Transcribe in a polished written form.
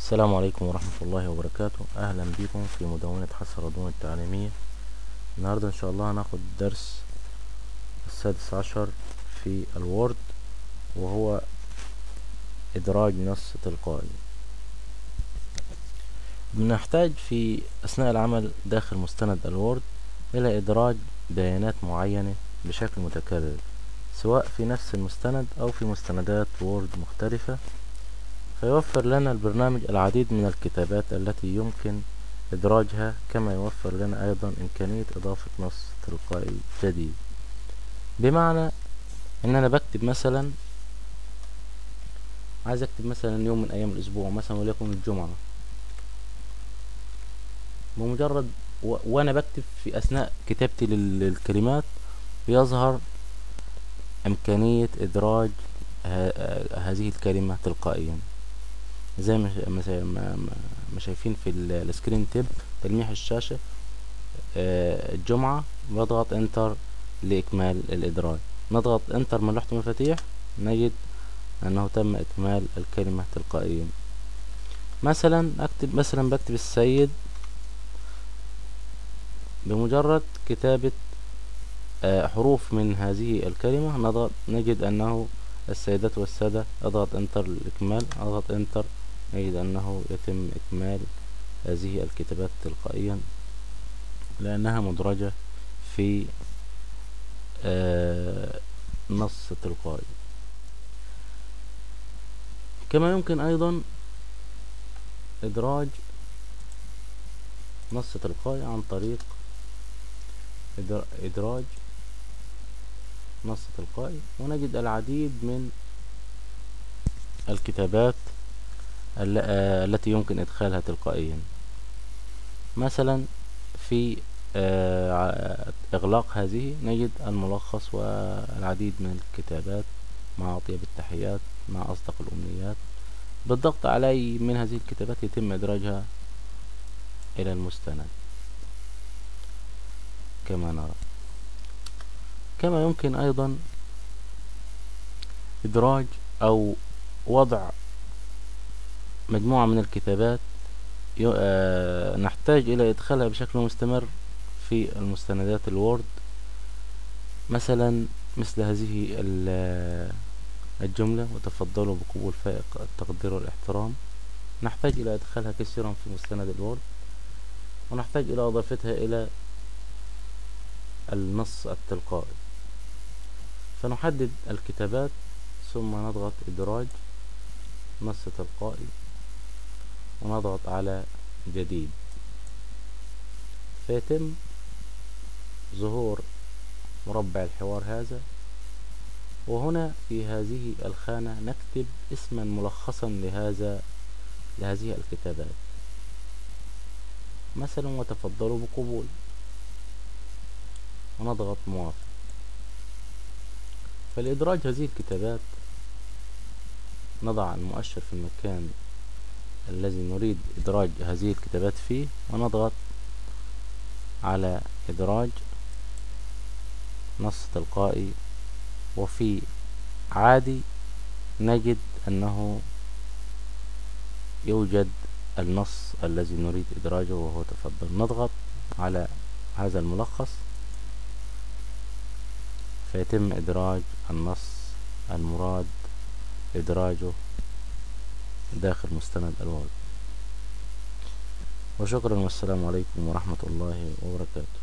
السلام عليكم ورحمة الله وبركاته. أهلا بكم في مدونة حسن رضوان التعليمية. النهاردة إن شاء الله هناخد الدرس السادس عشر في الوورد، وهو إدراج نص تلقائي. بنحتاج في أثناء العمل داخل مستند الوورد إلى إدراج بيانات معينة بشكل متكرر، سواء في نفس المستند أو في مستندات وورد مختلفة، فيوفر لنا البرنامج العديد من الكتابات التي يمكن إدراجها، كما يوفر لنا أيضا إمكانية إضافة نص تلقائي جديد. بمعنى إن أنا بكتب مثلا، عايز أكتب مثلا يوم من أيام الأسبوع، مثلا وليكن الجمعة. بمجرد وأنا بكتب في أثناء كتابتي للكلمات يظهر إمكانية إدراج هذه الكلمة تلقائيا، زي ما شايفين في السكرين تيب تلميح الشاشة. الجمعة بضغط انتر لإكمال الإدراج، نضغط انتر من لوحة المفاتيح نجد أنه تم إكمال الكلمة تلقائيا. مثلا بكتب السيد، بمجرد كتابة حروف من هذه الكلمة نجد أنه السيدات والسادة. أضغط انتر للإكمال، أضغط انتر نجد أنه يتم إكمال هذه الكتابات تلقائيا، لأنها مدرجة في نص تلقائي. كما يمكن أيضا إدراج نص تلقائي عن طريق إدراج نص تلقائي، ونجد العديد من الكتابات التي يمكن إدخالها تلقائيا. مثلا في إغلاق هذه نجد الملخص والعديد من الكتابات مع أطيب التحيات مع أصدق الأمنيات. بالضغط على أي من هذه الكتابات يتم إدراجها إلى المستند كما نرى. كما يمكن أيضا إدراج أو وضع مجموعة من الكتابات نحتاج إلى إدخالها بشكل مستمر في المستندات الوورد، مثلا مثل هذه الجملة: وتفضلوا بقبول فائق التقدير والاحترام. نحتاج إلى إدخالها كثيرا في مستند الوورد، ونحتاج إلى إضافتها إلى النص التلقائي. فنحدد الكتابات ثم نضغط إدراج نص تلقائي ونضغط على جديد، فيتم ظهور مربع الحوار هذا. وهنا في هذه الخانة نكتب اسما ملخصا لهذه الكتابات، مثلا وتفضلوا بقبول، ونضغط موافق. فلإدراج هذه الكتابات نضع المؤشر في المكان الذي نريد إدراج هذه الكتابات فيه، ونضغط على إدراج نص تلقائي، وفي عادي نجد أنه يوجد النص الذي نريد إدراجه وهو تفضل. نضغط على هذا الملخص فيتم إدراج النص المراد إدراجه داخل مستند الوورد. وشكرا، والسلام عليكم ورحمة الله وبركاته.